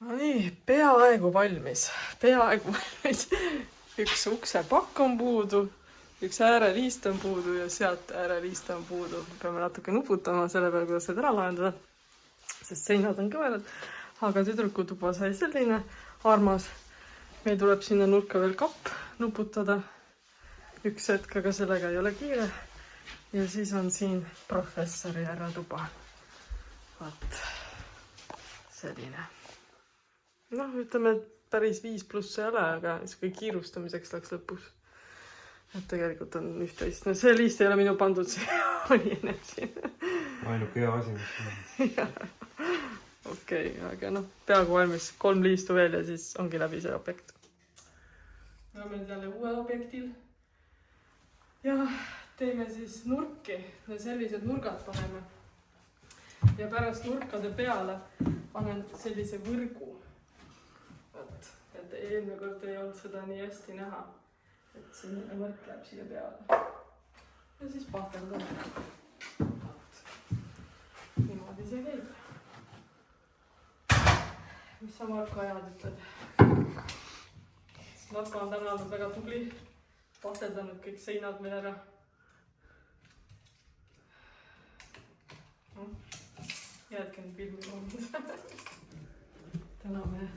No nii, peaaegu valmis. Üks uksepakk on puudu, üks ääreliist on puudu ja sealt ääreliist on puudu. Peame natuke nuputama selle peale, kuidas seda ära lahendada, sest seinad on kõverad. Aga tüdrukutuba sai selline armas. Meil tuleb sinna nurka veel kapp nuputada. Üks hetk, aga sellega ei ole kiire. Ja siis on siin professori ääratuba. Vaat, selline. Noh, ütleme, et päris 5+ ei ole, aga kiirustamiseks läks lõpus. Et tegelikult on üht-teist. No see liist ei ole minu pandud, see oli enne siin. Ainuke hea asi, mis on. Okei, aga noh, peaaegu valmis 3 liistu veel ja siis ongi läbi see objekt. Me oleme jälle uuel objektil. Ja teeme siis nurki. Sellised nurgad paneme. Ja pärast nurkade peale panen sellise võrgu. Et eelmine kord ei olnud seda nii hästi näha, et selline võrk läheb siia peale. Ja siis pahteldan. Niimoodi see käib. Mis sa Marko ajad ütled? Marko on täna olnud väga tubli. Pahteldanud kõik seinad meil ära. Jäädke nüüd filmi loomud. Täna me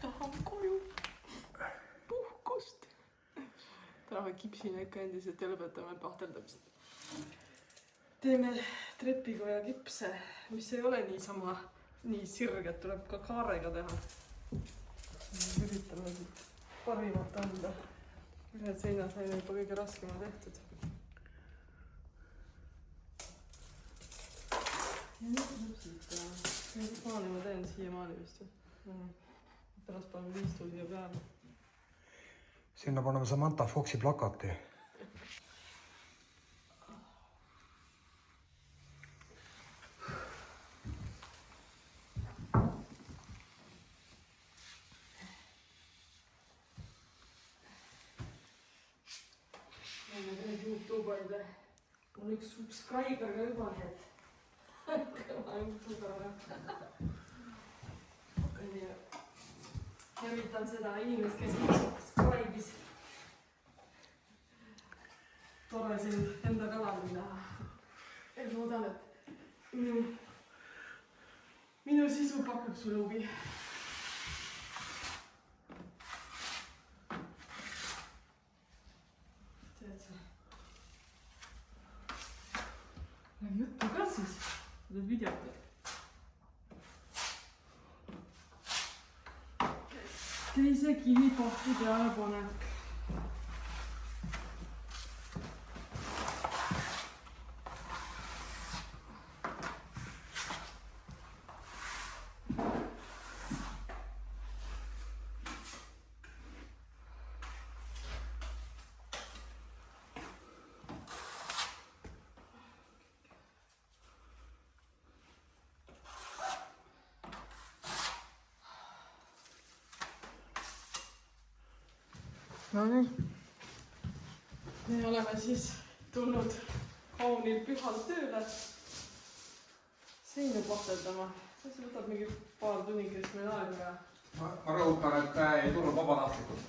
tahame koju puhkust. Täna me kipsime ikka endiselt ja lõpetame pahteldamist. Teeme trepikoja kipse, mis ei ole niisama nii sirget, tuleb ka kaarega teha. Üritame siit parimat anda. Ühed seinad saime juba kõige raskema tehtud. Ja nüüd tuleb siit teha. Mis maani ma teen siia maani vist. Pärast panen liistu siia peale. Sinna paneme Samantha Foxi plakati. YouTube'ile. Mul üks subscriber ka juba nii, et kõva YouTuber. Tervitan seda inimest, kes subscribe'is. Tore sind enda kanalil näha. Et loodan, et minu sisu pakub sulle huvi. Nägi juttu ka siis, seda videot. Teise kivipahti peale panek. No nii. Me oleme siis tulnud kaunil pühal tööle seina pahteldama. See võtab mingi paar tunnikest meil aega. Ma rõhutan, et ei tulnud vabatahtlikult.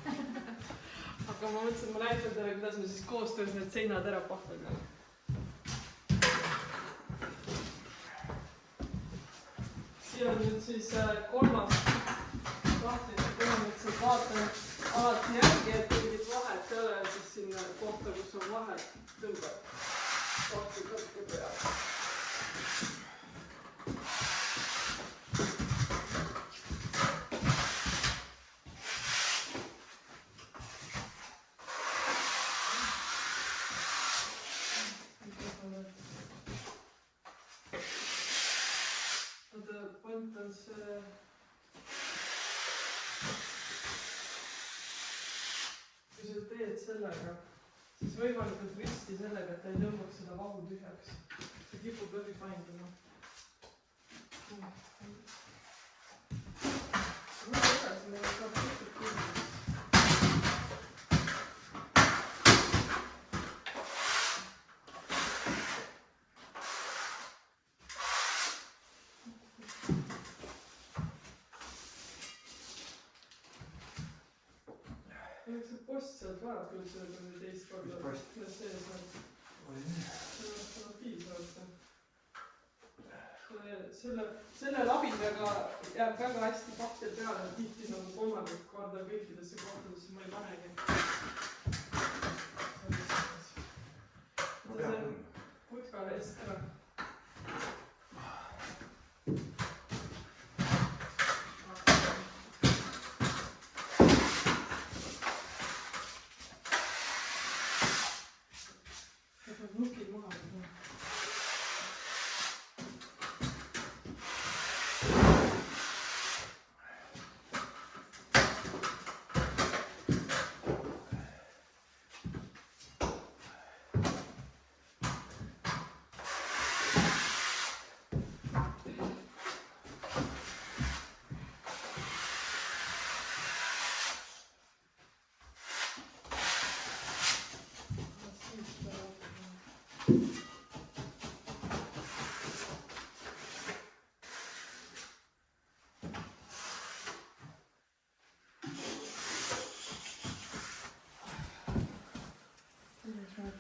Aga ma mõtlesin, et ma näitan teile, kuidas me siis koostöös need seinad ära pahteldame. Siia on nüüd siis 3. tahtis põhimõtteliselt vaatan alati järgi, et mingit vahet ei ole, siis sinna kohta, kus on vahet, tõmbab tahti kõrke peale. Point on see... Kui sa teed sellega, siis võimalikult risti sellega, et ei tõmbaks seda vahu tühjaks. See kipub läbi painduma. Edasi meil saab kõik küll. Eks see post sealt vajab küll seda teist korda. Mis post? Ja see saab. See on piisavalt. Selle labinaga jääb väga hästi pakkel peale, tihti nagu kolmandat korda kõikidesse kohtadesse ma ei panegi. Ma pean küll. Putka eest ära. Nukid maha.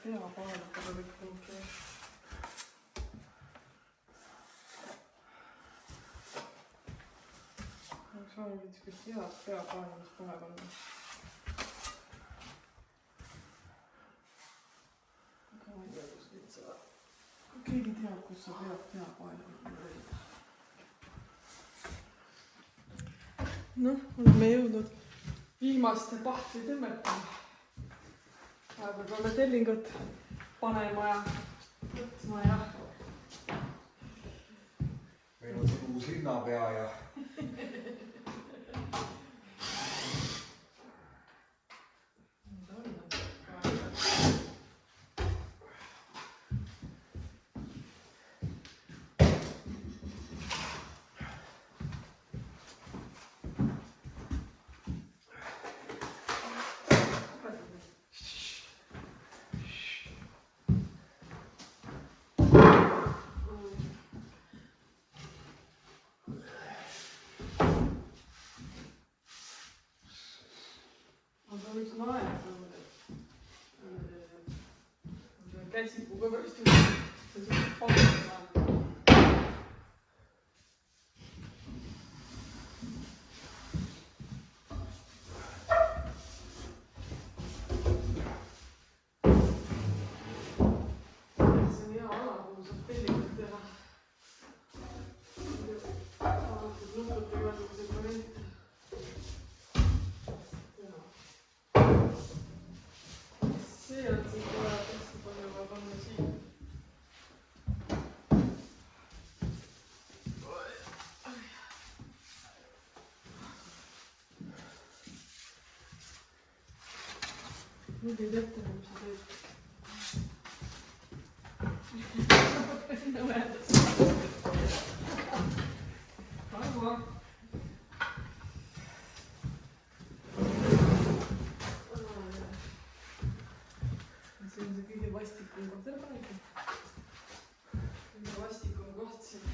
Pea paelutada lükkunud. Sa võid kõigest head pea paelumist kohe panna. Aga ma ei tea, kus nüüd seda... Keegi teab, kus sa pead pea paelumist leida. Noh, oleme jõudnud viimaste pahti tõmmetama. Vahepeal peame tellingut panema ja võtma ja... Meil on siin uus linnapea ja... Üks on aeg, käsipuga ka vist see palga saab. See on hea ala, kuhu saab tellikud teha. Avatud nuput igasugused variante. See on siin kohe hästi palju vaja panna siin. Nüüd ei tea, mis sa teed. Nõmedas. Arva. See on see kõige vastikum koht. Selle panegi. Kõige vastikum koht siin.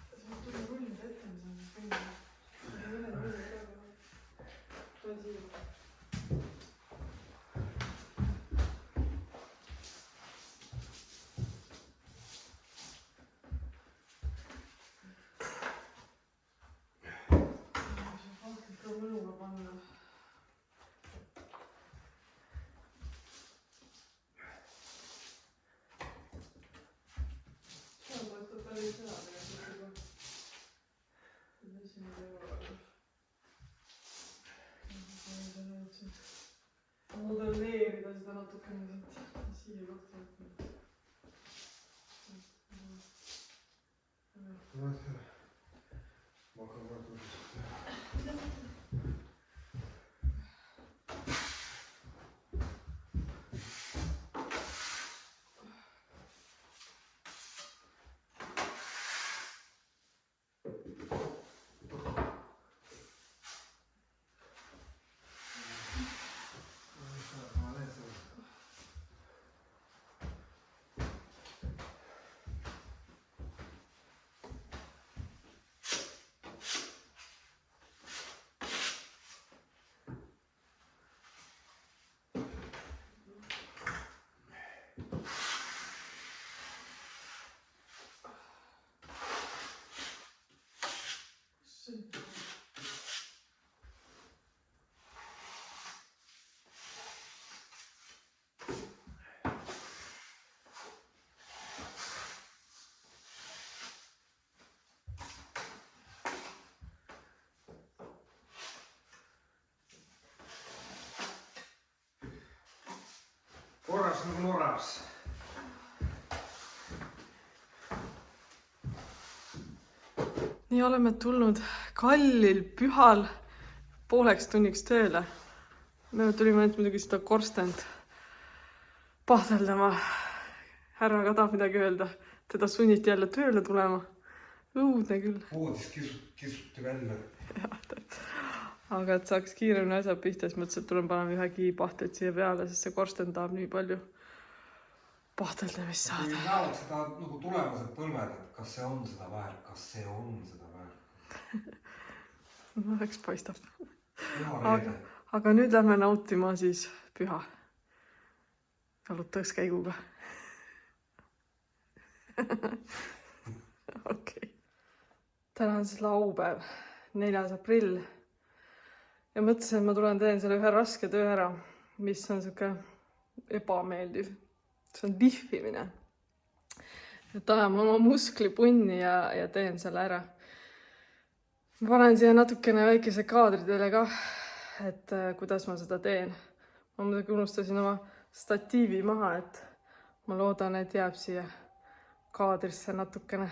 See on tuli rullida ette, mis on kõige. Ei ole rullida praegu. Tule siia. Mõnuga panna. Seal võtab päris hea tegelikult. Esimene päeva. Modelleerida seda natukene siia kohta võtnud. Ma hakkan võtma. nagu Norras. Nii oleme tulnud kallil pühal pooleks tunniks tööle. Me tulime ainult muidugi seda korstend pahdeldama. Härra ka tahab midagi öelda. Teda sunniti jälle tööle tulema. Õudne küll. Voodis kisuti välja. Aga et saaks kiiremini asjad pihta, siis mõtlesin, et tulen panema ühe kiipahtet siia peale, sest see korsten tahab nii palju pahteldamist saada. Kui näevad seda nagu tulemused põlved, et kas see on seda väärt, kas see on seda väärt. No eks paistab. Reede. Aga nüüd lähme nautima siis püha. Jalutõuskäiguga. Okei. Täna on siis laupäev, 4. aprill. Ja mõtlesin, et ma tulen teen selle ühe raske töö ära, mis on siuke ebameeldiv. See on lihvimine. Et ajame oma musklipunni ja teen selle ära. Ma panen siia natukene väikese kaadri teile ka, et kuidas ma seda teen. Ma muidugi unustasin oma statiivi maha, et ma loodan, et jääb siia kaadrisse natukene.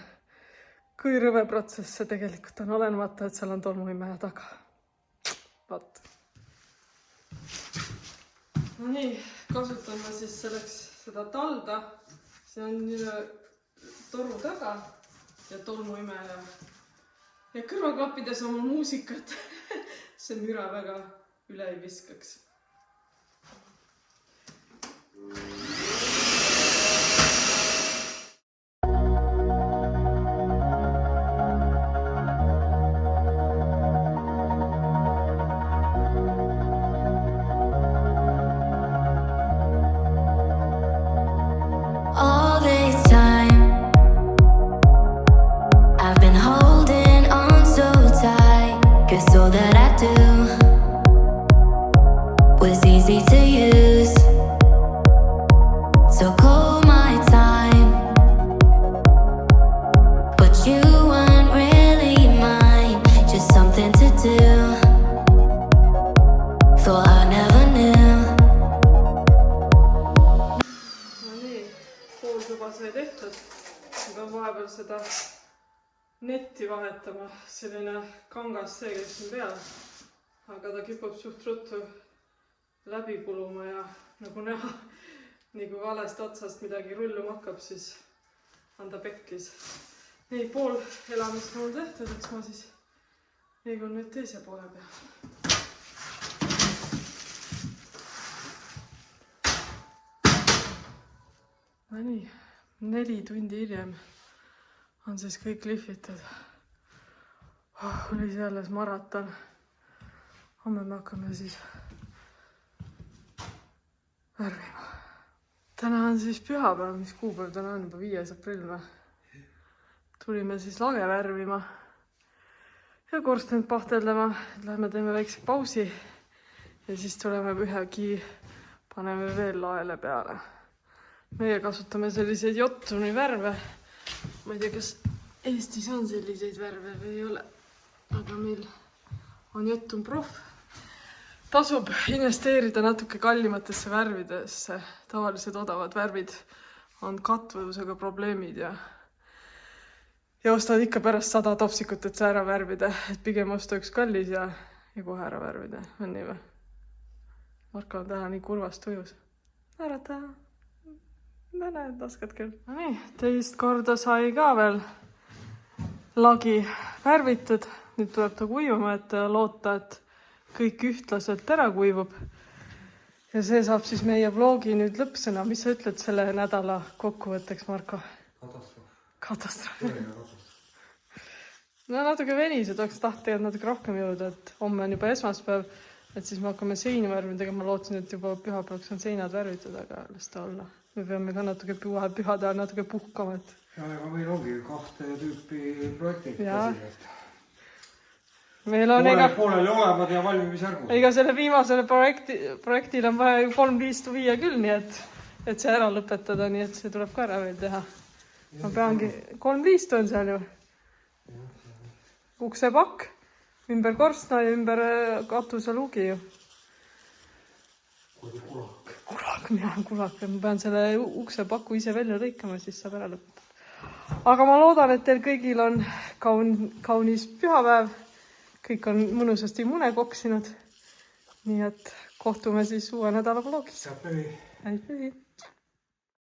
Kui rõve protsess see tegelikult on olenemata, et seal on tolmuimeja taga. Vaat. No nii, kasutan ma siis selleks seda talda. See on toru taga ja tolmuimeja. Ja kõrvaklappides oma muusikat. See müra väga üle ei viskaks. Sai tehtud, aga vahepeal seda netti vahetama, selline kangas see, kes on peal, aga ta kipub suht ruttu läbi kuluma ja nagu näha, nii kui valest otsast midagi rulluma hakkab, siis on ta pekkis. Nii, pool elamist on tehtud, eks ma siis liigun nüüd teise poole peal. No nii. 4 tundi hiljem on siis kõik lihvitud. Oli see alles maraton. Homme me hakkame siis värvima. Täna on siis pühapäev, mis kuupäev täna on juba 5. aprill. Tulime siis lage värvima ja korstend pahteldama. Lähme teeme väikse pausi ja siis tuleme ühegi, paneme veel laele peale. Meie kasutame selliseid jottuni värve. Ma ei tea, kas Eestis on selliseid värve või ei ole. Aga meil on jottun proff. Tasub investeerida natuke kallimatesse värvidesse. Tavalised odavad värvid on katvusega probleemid ja ostavad ikka pärast 100 topsikut, et see ära värvida. Et pigem osta üks kallis ja kohe ära värvida. On nii või? Marko on täna nii kurvast tujus. Ära ta. Näed, oskad küll. No nii, teist korda sai ka veel lagi värvitud. Nüüd tuleb ta kuivama, et loota, et kõik ühtlaselt ära kuivub. Ja see saab siis meie vlogi nüüd lõppsõna. Mis sa ütled selle nädala kokkuvõtteks, Marko? Katastroof. No natuke venis, et oleks tahtnud natuke rohkem jõuda, et homme on juba esmaspäev, et siis me hakkame seina värvima. Tegema ma lootsin, et juba pühapäevaks on seinad värvitud, aga las ta olla. Me peame ka natuke pühade ajal natuke puhkama. Ja meil ongi 2 tüüpi projektid. Meil on pooleli olevad ja valmimisjärgud. Ega selle viimasele projektil on vaja 3-5 viia küll, nii et see ära lõpetada, nii et see tuleb ka ära veel teha. Ma peangi 3-5 on seal ju. Uksepakk, ümber korstna ja ümber katuse lugi ju. Kurak. Kurak. ja kuulake, ma pean selle uksepaku ise välja lõikama, siis saab ära lõpetada. Aga ma loodan, et teil kõigil on kaunis pühapäev. Kõik on mõnusasti mune koksinud. Nii et kohtume siis uue nädala vlogis. Head pühi! Häid pühi!